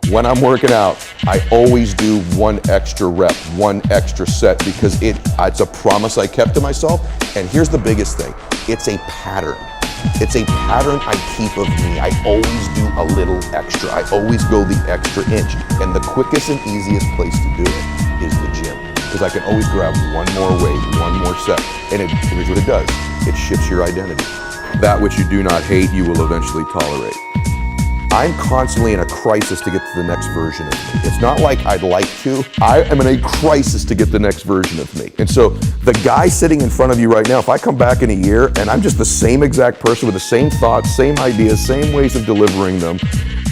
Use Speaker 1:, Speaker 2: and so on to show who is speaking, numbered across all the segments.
Speaker 1: when I'm working out, I always do one extra rep, one extra set, because it's a promise I kept to myself. And here's the biggest thing, it's a pattern. It's a pattern I keep of me. I always do a little extra. I always go the extra inch. And the quickest and easiest place to do it is the gym. Because I can always grab one more weight, one more set. And here's what it does. It shifts your identity. That which you do not hate, you will eventually tolerate. I'm constantly in a crisis to get to the next version of me. It's not like I'd like to. I am in a crisis to get the next version of me. And so the guy sitting in front of you right now, if I come back in a year and I'm just the same exact person with the same thoughts, same ideas, same ways of delivering them,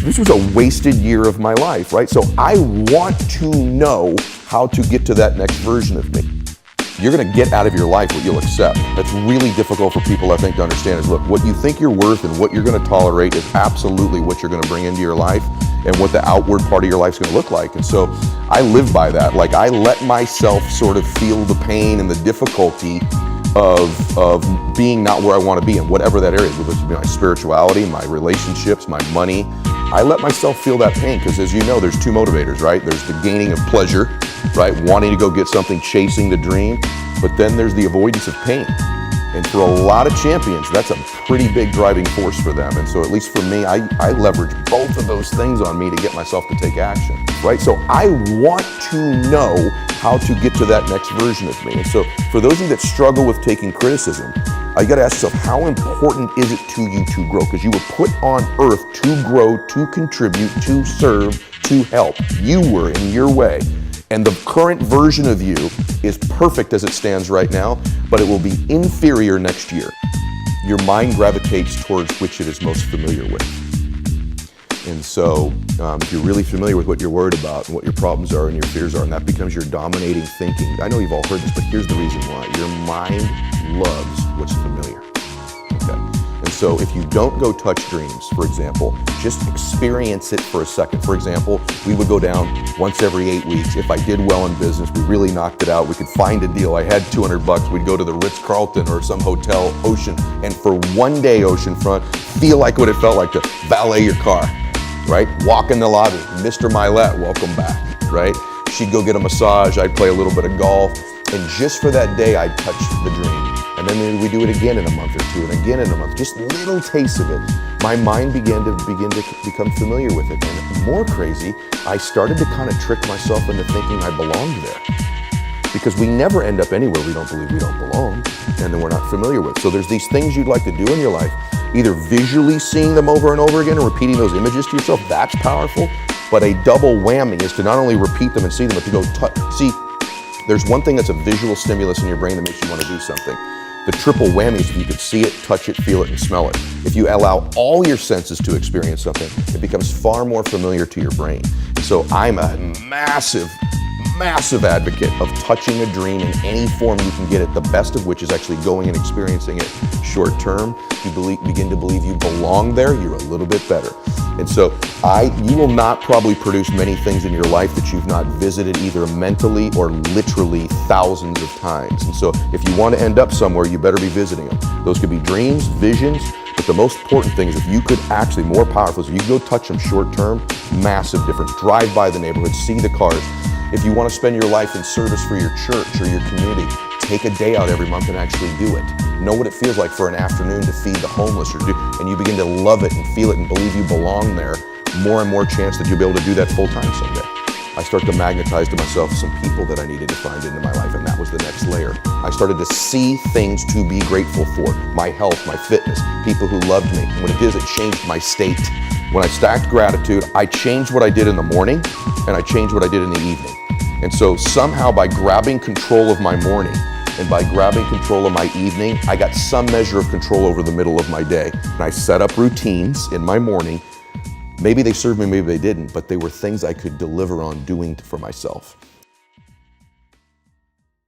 Speaker 1: this was a wasted year of my life, right? So I want to know how to get to that next version of me. You're gonna get out of your life what you'll accept. That's really difficult for people, I think, to understand is, look, what you think you're worth and what you're gonna tolerate is absolutely what you're gonna bring into your life and what the outward part of your life's gonna look like. And so I live by that. Like, I let myself sort of feel the pain and the difficulty of being not where I wanna be in whatever that area is, whether it's my spirituality, my relationships, my money. I let myself feel that pain because, as you know, there's two motivators, right? There's the gaining of pleasure, right? Wanting to go get something, chasing the dream, but then there's the avoidance of pain. And for a lot of champions, that's a pretty big driving force for them. And so at least for me, I leverage both of those things on me to get myself to take action, right? So I want to know how to get to that next version of me. And so for those of you that struggle with taking criticism, you gotta ask yourself, how important is it to you to grow? Because you were put on earth to grow, to contribute, to serve, to help. You were in your way. And the current version of you is perfect as it stands right now, but it will be inferior next year. Your mind gravitates towards which it is most familiar with. And so if you're really familiar with what you're worried about and what your problems are and your fears are, and that becomes your dominating thinking, I know you've all heard this, but here's the reason why. Your mind loves what's familiar. Okay. And so if you don't go touch dreams, for example, just experience it for a second. For example, we would go down once every 8 weeks. If I did well in business, we really knocked it out, we could find a deal. I had $200, we'd go to the Ritz-Carlton or some hotel, Ocean, and for one day oceanfront, feel like what it felt like to valet your car, right? Walk in the lobby, Mr. Milet, welcome back, right? She'd go get a massage, I'd play a little bit of golf, and just for that day, I'd touch the dream. And then we do it again in a month or two, and again in a month, just little tastes of it. My mind began to become familiar with it. And more crazy, I started to kind of trick myself into thinking I belonged there. Because we never end up anywhere we don't believe we don't belong, and then we're not familiar with. So there's these things you'd like to do in your life, either visually seeing them over and over again and repeating those images to yourself, that's powerful, but a double whammy is to not only repeat them and see them, but to go see, there's one thing that's a visual stimulus in your brain that makes you want to do something. The triple whammy is if you could see it, touch it, feel it, and smell it. If you allow all your senses to experience something, it becomes far more familiar to your brain. So I'm a massive advocate of touching a dream in any form you can get it, the best of which is actually going and experiencing it short term. If you begin to believe you belong there, you're a little bit better. And so you will not probably produce many things in your life that you've not visited either mentally or literally thousands of times. And so if you want to end up somewhere, you better be visiting them. Those could be dreams, visions, but the most important thing is if you could actually, more powerful, is if you could go touch them short term, massive difference. Drive by the neighborhood, see the cars. If you want to spend your life in service for your church or your community, take a day out every month and actually do it. Know what it feels like for an afternoon to feed the homeless, and you begin to love it and feel it and believe you belong there, more and more chance that you'll be able to do that full time someday. I start to magnetize to myself some people that I needed to find into my life, and that was the next layer. I started to see things to be grateful for, my health, my fitness, people who loved me. And when it did, it changed my state. When I stacked gratitude, I changed what I did in the morning, and I changed what I did in the evening. And so somehow by grabbing control of my morning and by grabbing control of my evening, I got some measure of control over the middle of my day. And I set up routines in my morning. Maybe they served me, maybe they didn't, but they were things I could deliver on doing for myself.